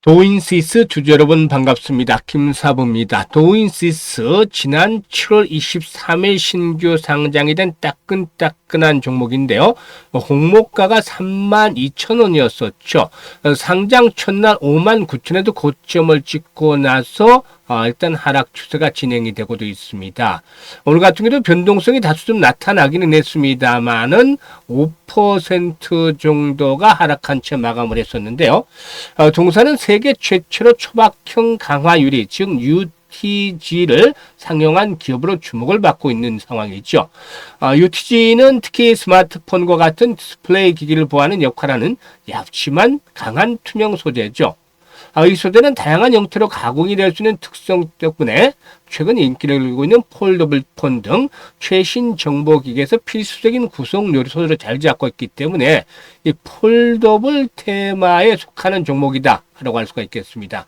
도인시스 주주 여러분 반갑습니다. 김사부입니다. 도인시스 지난 7월 23일 신규 상장이 된 따끈따끈한 종목인데요. 홍모가가 32,000원이었었죠. 상장 첫날 59,000원에도 고점을 찍고 나서 일단 하락 추세가 진행이 되고도 있습니다. 오늘 같은 경우도 변동성이 다소 좀 나타나기는 했습니다만은 5% 정도가 하락한 채 마감을 했었는데요. 동사는 세계 최초로 초박형 강화 유리, 즉 UTG를 상용한 기업으로 주목을 받고 있는 상황이죠. UTG는 특히 스마트폰과 같은 디스플레이 기기를 보호하는 역할하는 얇지만 강한 투명 소재죠. 이 소재는 다양한 형태로 가공이 될 수 있는 특성 덕분에 최근 인기를 끌고 있는 폴더블 폰 등 최신 정보기기에서 필수적인 구성 요소를 잘 잡고 있기 때문에 이 폴더블 테마에 속하는 종목이다 라고 할 수가 있겠습니다.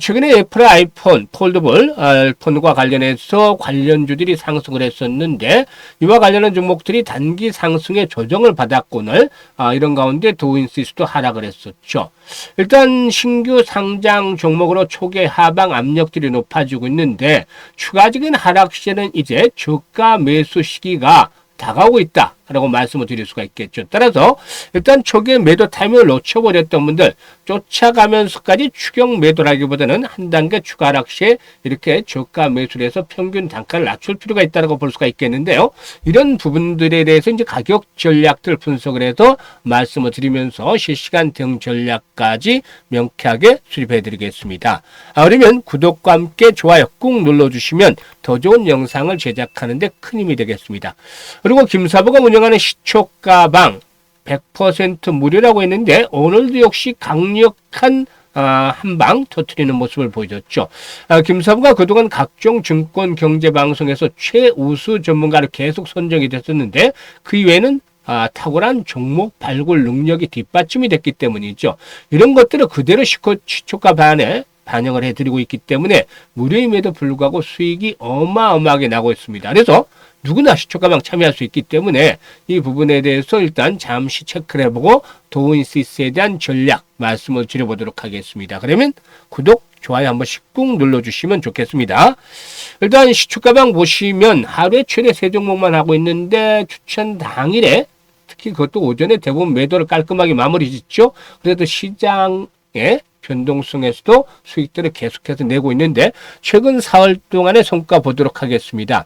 최근에 애플의 아이폰 폴더블 폰과 관련해서 관련주들이 상승을 했었는데 이와 관련한 종목들이 단기 상승의 조정을 받았고는 이런 가운데 도인시스도 하락을 했었죠. 일단 신규 상장 종목으로 초기 하방 압력들이 높아지고 있는데 추가적인 하락 시에는 이제 저가 매수 시기가 다가오고 있다 라고 말씀을 드릴 수가 있겠죠. 따라서 일단 초기에 매도 타이밍을 놓쳐버렸던 분들 쫓아가면서까지 추격 매도라기보다는 한 단계 추가 하락 시에 이렇게 저가 매수를 해서 평균 단가를 낮출 필요가 있다고 볼 수가 있겠는데요. 이런 부분들에 대해서 이제 가격 전략들 분석을 해서 말씀을 드리면서 실시간 대응 전략까지 명쾌하게 수립해 드리겠습니다. 그러면 구독과 함께 좋아요 꾹 눌러주시면 더 좋은 영상을 제작하는 데 큰 힘이 되겠습니다. 그리고 김사부가 운영하는 시초가방 100% 무료라고 했는데 오늘도 역시 강력한 한방 터트리는 모습을 보여줬죠. 김사부가 그동안 각종 증권 경제 방송에서 최우수 전문가로 계속 선정이 됐었는데 그 이외에는 탁월한 종목 발굴 능력이 뒷받침이 됐기 때문이죠. 이런 것들을 그대로 시초가방에 반영을 해드리고 있기 때문에 무료임에도 불구하고 수익이 어마어마하게 나고 있습니다. 그래서 누구나 시초가방 참여할 수 있기 때문에 이 부분에 대해서 일단 잠시 체크를 해보고 도인시스에 대한 전략 말씀을 드려보도록 하겠습니다. 그러면 구독, 좋아요 한 번씩 꾹 눌러주시면 좋겠습니다. 일단 시초가방 보시면 하루에 최대 3종목만 하고 있는데 추천 당일에 특히 그것도 오전에 대부분 매도를 깔끔하게 마무리 짓죠. 그래도 시장에 변동성에서도 수익들을 계속해서 내고 있는데 최근 4월 동안의 성과 보도록 하겠습니다.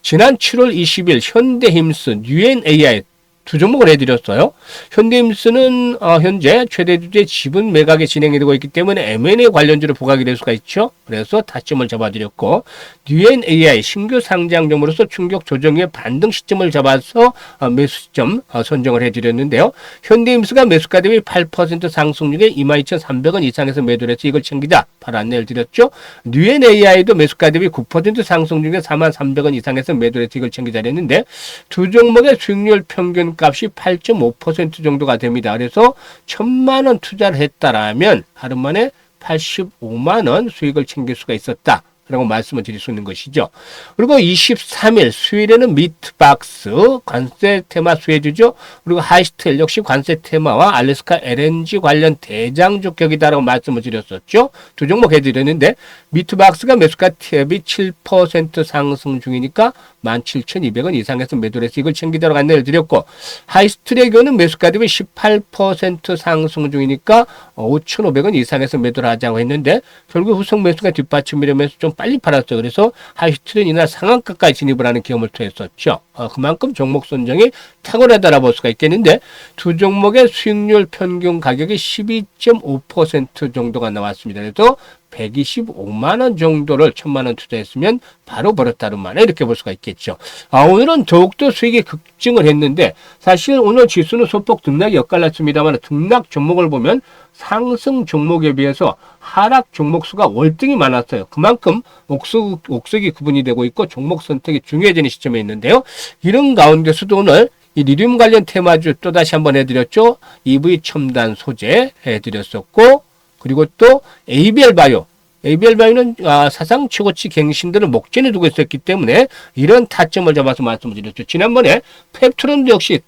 지난 7월 20일 현대힘스, 뉴엔AI 두 종목을 해드렸어요. 현대힘스는 현재 최대 주주의 지분 매각이 진행이 되고 있기 때문에 M&A 관련주로 부각이 될 수가 있죠. 그래서 타점을 잡아드렸고 뉴엔AI 신규 상장점으로서 충격 조정의 반등 시점을 잡아서 매수 시점 선정을 해드렸는데요. 현대힘스가 매수가 대비 8% 상승률에 22,300원 이상에서 매도를 해서 이걸 챙기자 바로 안내를 드렸죠. 뉴엔AI도 매수가 대비 9% 상승 중에 43,300원 이상에서 매도를 해서 이걸 챙기자 했는데 두 종목의 수익률 평균 값이 8.5% 정도가 됩니다. 그래서 1,000만 원 투자를 했다라면 하루 만에 85만 원 수익을 챙길 수가 있었다. 라고 말씀을 드릴 수 있는 것이죠. 그리고 23일 수요일에는 미트박스 관세 테마 수혜주죠. 그리고 하이스텔 역시 관세 테마와 알래스카 LNG 관련 대장주 격이다라고 말씀을 드렸었죠. 두 종목 해드렸는데 미트박스가 매수가 대비 7% 상승 중이니까 17,200원 이상에서 매도를 해서 이걸 챙기도록 안내를 드렸고 하이스텔의 경우는 매수가 대비 18% 상승 중이니까 5,500원 이상에서 매도를 하자고 했는데 결국 후속 매수가 뒷받침이 되면서 좀 빨리 팔았어요. 그래서 하이스트레인이나 상한가까지 진입을 하는 경험을 통했었죠. 그만큼 종목 선정이 탁월하다라고 볼 수가 있겠는데 두 종목의 수익률 평균 가격이 12.5% 정도가 나왔습니다. 그래서 125만 원 정도를 1,000만 원 투자했으면 바로 벌었다는 말에 이렇게 볼 수가 있겠죠. 오늘은 더욱더 수익이 급증을 했는데 사실 오늘 지수는 소폭 등락이 엇갈렸습니다만 등락 종목을 보면 상승 종목에 비해서 하락 종목 수가 월등히 많았어요. 그만큼 옥석이 구분이 되고 있고 종목 선택이 중요해지는 시점에 있는데요. 이런 가운데서도 오늘 이 리튬 관련 테마주 또다시 한번 해드렸죠. EV 첨단 소재 해드렸었고 그리고 또 ABL바이오는 사상 최고치 갱신들을 목전에 두고 있었기 때문에 이런 타점을 잡아서 말씀을 드렸죠. 지난번에 펩트론도 역시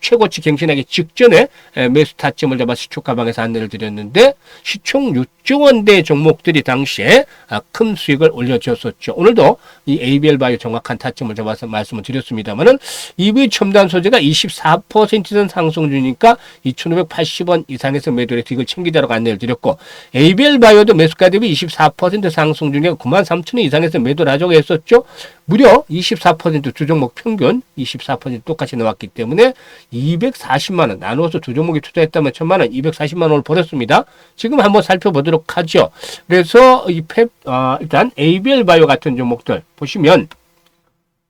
최고치 갱신하기 직전에 매수 타점을 잡아 시초 가방에서 안내를 드렸는데 시총 6조 원대 종목들이 당시에 큰 수익을 올려줬었죠. 오늘도 이 ABL 바이오 정확한 타점을 잡아서 말씀을 드렸습니다만은 EV 첨단 소재가 24%는 상승 중이니까 2,580원 이상에서 매도를 해서 이걸 챙기자라고 안내를 드렸고 ABL 바이오도 매수가 대비 24% 상승 중이니까 93,000원 이상에서 매도를 하자고 했었죠. 무려 24% 두 종목 평균 24% 똑같이 나왔기 때문에 240만 원 나누어서 두 종목이 투자했다면 1,000만 원, 240만 원을 벌었습니다. 지금 한번 살펴보도록 하죠. 그래서 일단 ABL 바이오 같은 종목들 보시면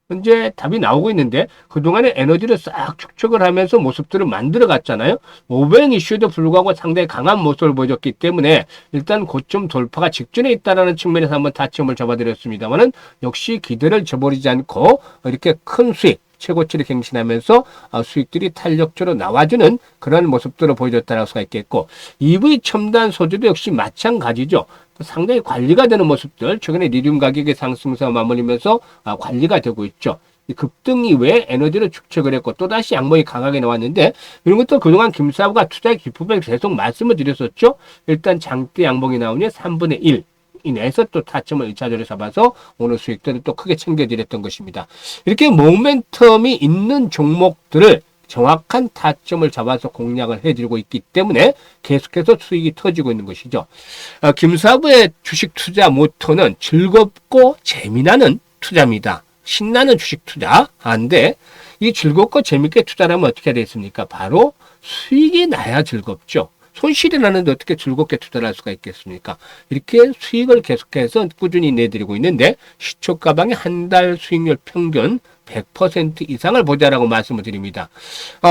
현재 답이 나오고 있는데 그동안에 에너지를 싹 축적을 하면서 모습들을 만들어 갔잖아요. 오뱅 이슈에도 불구하고 상당히 강한 모습을 보여줬기 때문에 일단 고점 돌파가 직전에 있다는 측면에서 한번 타점을 잡아드렸습니다만은 역시 기대를 저버리지 않고 이렇게 큰 수익 최고치를 갱신하면서 수익들이 탄력적으로 나와주는 그런 모습들을 보여줬다고 수가 있겠고 EV 첨단 소재도 역시 마찬가지죠. 상당히 관리가 되는 모습들 최근에 리튬 가격의 상승세와 맞물리면서 관리가 되고 있죠. 급등 이후에 에너지를 축적을 했고 또다시 양봉이 강하게 나왔는데 이런 것도 그동안 김사부가 투자의 기법을 계속 말씀을 드렸었죠. 일단 장대 양봉이 나오니 3분의 1 이내에서 또 타점을 1차적으로 잡아서 오늘 수익들을 또 크게 챙겨드렸던 것입니다. 이렇게 모멘텀이 있는 종목들을 정확한 타점을 잡아서 공략을 해드리고 있기 때문에 계속해서 수익이 터지고 있는 것이죠. 김사부의 주식 투자 모토는 즐겁고 재미나는 투자입니다. 신나는 주식 투자인데 이 즐겁고 재밌게 투자를 하면 어떻게 되겠습니까? 바로 수익이 나야 즐겁죠. 손실이 나는데 어떻게 즐겁게 투자를 할 수가 있겠습니까? 이렇게 수익을 계속해서 꾸준히 내드리고 있는데 시초 가방의 한 달 수익률 평균 100% 이상을 보자라고 말씀을 드립니다.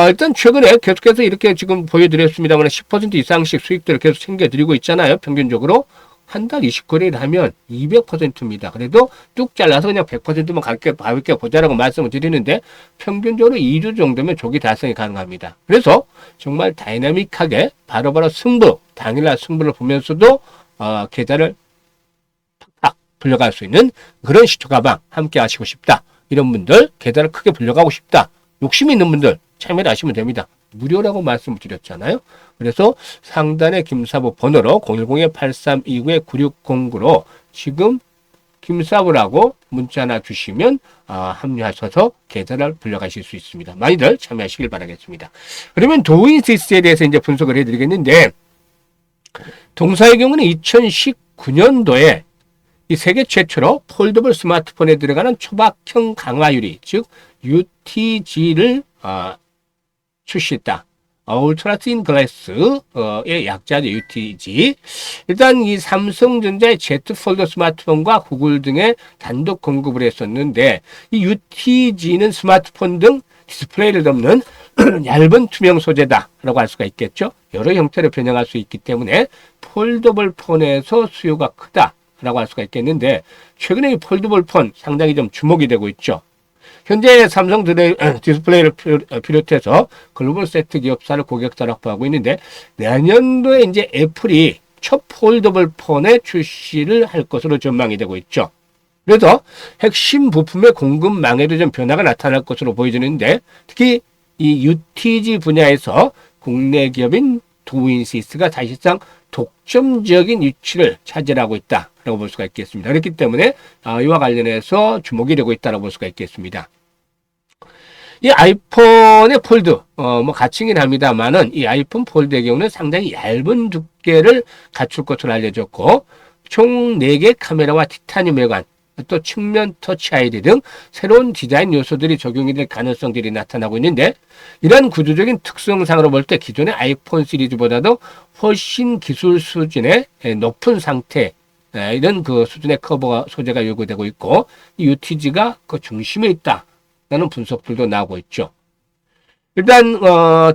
일단 최근에 계속해서 이렇게 지금 보여드렸습니다만 10% 이상씩 수익들을 계속 챙겨드리고 있잖아요. 평균적으로. 한 달 20거래를 하면 200%입니다. 그래도 뚝 잘라서 그냥 100%만 가볍게 보자라고 말씀을 드리는데 평균적으로 2주 정도면 조기 달성이 가능합니다. 그래서 정말 다이나믹하게 바로바로 승부, 당일날 승부를 보면서도 계좌를 팍팍 불려갈 수 있는 그런 시초 가방 함께 하시고 싶다. 이런 분들 계좌를 크게 불려가고 싶다. 욕심이 있는 분들 참여를 하시면 됩니다. 무료라고 말씀을 드렸잖아요. 그래서 상단의 김사부 번호로 010-8329-9609로 지금 김사부라고 문자 하나 주시면 합류하셔서 계좌를 불려가실 수 있습니다. 많이들 참여하시길 바라겠습니다. 그러면 도우인시스에 대해서 이제 분석을 해드리겠는데 동사의 경우는 2019년도에 이 세계 최초로 폴더블 스마트폰에 들어가는 초박형 강화 유리 즉 UTG를 출시했다. 울트라 틴 글래스의 약자죠. UTG. 일단 이 삼성전자의 Z 폴더 스마트폰과 구글 등의 단독 공급을 했었는데 이 UTG는 스마트폰 등 디스플레이를 덮는 얇은 투명 소재다라고 할 수가 있겠죠. 여러 형태로 변형할 수 있기 때문에 폴더블 폰에서 수요가 크다라고 할 수가 있겠는데 최근에 이 폴더블 폰 상당히 좀 주목이 되고 있죠. 현재 삼성 디스플레이를 비롯해서 글로벌 세트 기업사를 고객사로 확보하고 있는데 내년도에 이제 애플이 첫 폴더블 폰의 출시를 할 것으로 전망이 되고 있죠. 그래서 핵심 부품의 공급망에도 좀 변화가 나타날 것으로 보여지는데 특히 이 UTG 분야에서 국내 기업인 도우인시스가 사실상 독점적인 위치를 차지하고 있다라고 볼 수가 있겠습니다. 그렇기 때문에 이와 관련해서 주목이 되고 있다고 볼 수가 있겠습니다. 이 아이폰의 폴드, 가칭이긴 합니다만은 이 아이폰 폴드의 경우는 상당히 얇은 두께를 갖출 것으로 알려졌고 총 4개 카메라와 티타늄 외관, 또 측면 터치 아이디 등 새로운 디자인 요소들이 적용이 될 가능성들이 나타나고 있는데 이러한 구조적인 특성상으로 볼 때 기존의 아이폰 시리즈보다도 훨씬 기술 수준의 높은 상태 이런 그 수준의 커버 소재가 요구되고 있고 이 UTG가 그 중심에 있다라는 분석들도 나오고 있죠. 일단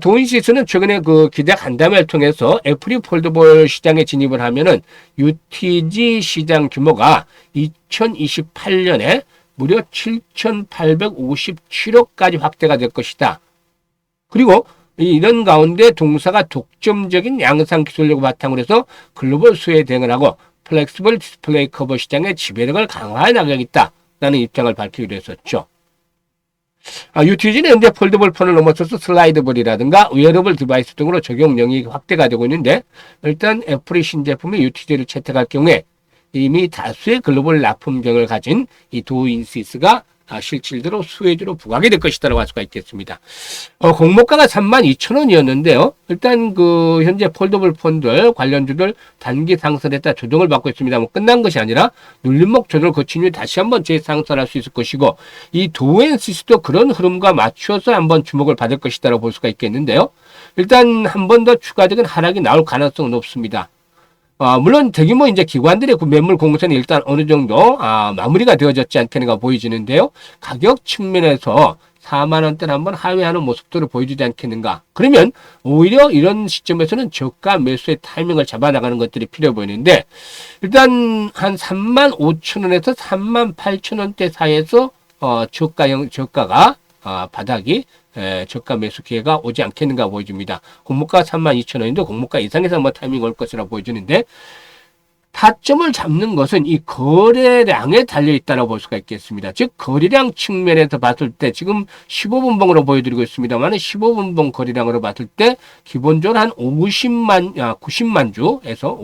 도우인시스는 최근에 그 기자 간담회를 통해서 애플이 폴더블 시장에 진입을 하면은 UTG 시장 규모가 2028년에 무려 7,857억까지 확대가 될 것이다. 그리고 이런 가운데 동사가 독점적인 양산 기술력을 바탕으로 해서 글로벌 수요에 대응을 하고 플렉시블 디스플레이 커버 시장의 지배력을 강화해 나가겠다라는 입장을 밝히기로 했었죠. UTG는 현재 폴더블 폰을 넘어서서 슬라이드볼이라든가 웨어러블 디바이스 등으로 적용 영역이 확대가 되고 있는데, 일단 애플이 신제품의 UTG를 채택할 경우에 이미 다수의 글로벌 납품경을 가진 이 도인시스가 실질적으로 수혜주로 부각이 될 것이다라고 할 수가 있겠습니다. 공모가가 32,000원이었는데요. 일단 그 현재 폴더블 폰들 관련주들 단기 상승했다 조정을 받고 있습니다. 뭐 끝난 것이 아니라 눌림목 조정을 거친 후에 다시 한번 재상승할 수 있을 것이고, 이 도엔시스도 그런 흐름과 맞추어서 한번 주목을 받을 것이다라고 볼 수가 있겠는데요. 일단 한 번 더 추가적인 하락이 나올 가능성은 높습니다. 물론 대규모 이제 기관들의 매물 공세는 일단 어느 정도 마무리가 되어졌지 않겠는가 보여지는데요. 가격 측면에서 4만 원대를 한번 하회하는 모습들을 보여주지 않겠는가. 그러면 오히려 이런 시점에서는 저가 매수의 타이밍을 잡아나가는 것들이 필요해 보이는데, 일단 한 3만 5천 원에서 3만 8천 원대 사이에서 저가가 바닥이 저가 매수 기회가 오지 않겠는가 보여집니다. 공모가 32,000원인데 공모가 이상에서 뭐 타이밍 올 것이라 보여지는데, 타점을 잡는 것은 이 거래량에 달려 있다고 볼 수가 있겠습니다. 즉 거래량 측면에서 봤을 때 지금 15분봉으로 보여드리고 있습니다만, 15분봉 거래량으로 봤을 때 기본적으로 한 90만 주에서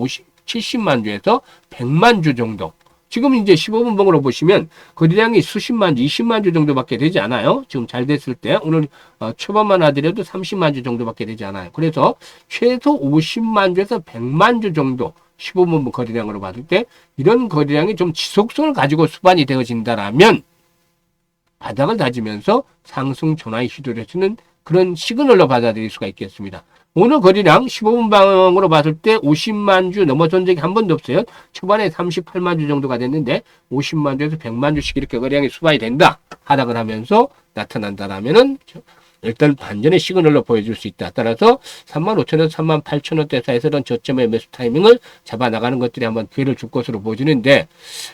70만 주에서 100만 주 정도. 지금 이제 15분봉으로 보시면 거래량이 수십만 주, 20만 주 정도밖에 되지 않아요. 지금 잘 됐을 때 오늘 초반만 하더라도 30만 주 정도밖에 되지 않아요. 그래서 최소 50만 주에서 100만 주 정도 15분봉 거래량으로 봤을 때 이런 거래량이 좀 지속성을 가지고 수반이 되어진다라면 바닥을 다지면서 상승 전환의 시도를 해주는 그런 시그널로 받아들일 수가 있겠습니다. 오늘 거래량 15분방으로 봤을 때 50만 주 넘어선 적이 한 번도 없어요. 초반에 38만 주 정도가 됐는데 50만 주에서 100만 주씩 이렇게 거래량이 수반이 된다. 하락을 하면서 나타난다라면은 일단 반전의 시그널로 보여줄 수 있다. 따라서 35,000원에서 38,000원대 사이에서 이런 저점의 매수 타이밍을 잡아나가는 것들이 한번 기회를 줄 것으로 보여지는데,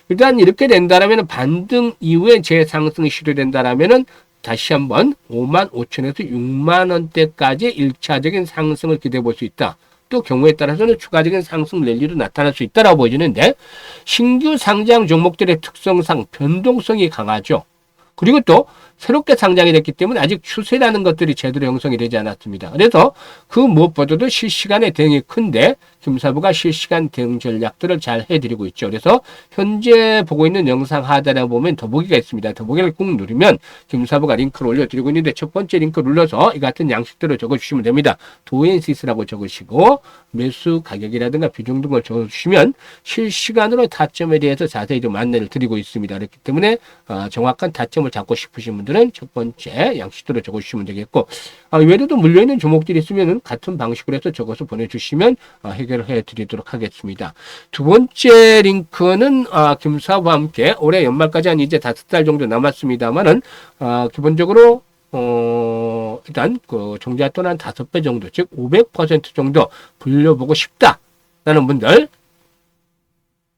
일단 이렇게 된다라면 반등 이후에 재상승이 시도된다라면은 다시 한번 55,000원에서 6만원대까지 1차적인 상승을 기대해 볼 수 있다. 또 경우에 따라서는 추가적인 상승 랠리도 나타날 수 있다고 보여지는데, 신규 상장 종목들의 특성상 변동성이 강하죠. 그리고 또 새롭게 상장이 됐기 때문에 아직 추세라는 것들이 제대로 형성이 되지 않았습니다. 그래서 그 무엇보다도 실시간의 대응이 큰데 김사부가 실시간 대응 전략들을 잘 해드리고 있죠. 그래서 현재 보고 있는 영상 하단에 보면 더보기가 있습니다. 더보기를 꾹 누르면 김사부가 링크를 올려드리고 있는데, 첫 번째 링크 눌러서 이 같은 양식대로 적어주시면 됩니다. 도엔시스라고 적으시고 매수 가격이라든가 비중 등을 적어주시면 실시간으로 타점에 대해서 자세히 좀 안내를 드리고 있습니다. 그렇기 때문에 정확한 타점을 잡고 싶으신 분들은 첫 번째 양식대로 적어주시면 되겠고, 외에도 물려있는 종목들이 있으면 같은 방식으로 해서 적어서 보내주시면 해결을 해드리도록 하겠습니다. 두 번째 링크는 김사부와 함께 올해 연말까지 한 이제 5달 정도 남았습니다만은 기본적으로 일단 그 종잣돈 한 5배 정도, 즉 500% 정도 불려보고 싶다라는 분들,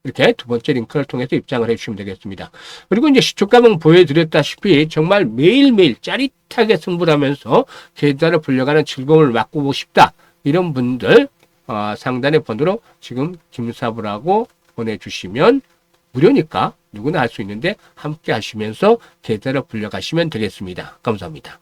이렇게 두 번째 링크를 통해서 입장을 해주시면 되겠습니다. 그리고 이제 시초가는 보여드렸다시피 정말 매일매일 짜릿하게 승부를 하면서 계좌를 불려가는 즐거움을 맛보고 싶다, 이런 분들 상단의 번호로 지금 김사부라고 보내주시면 무료니까 누구나 할 수 있는데 함께 하시면서 계좌를 불려가시면 되겠습니다. 감사합니다.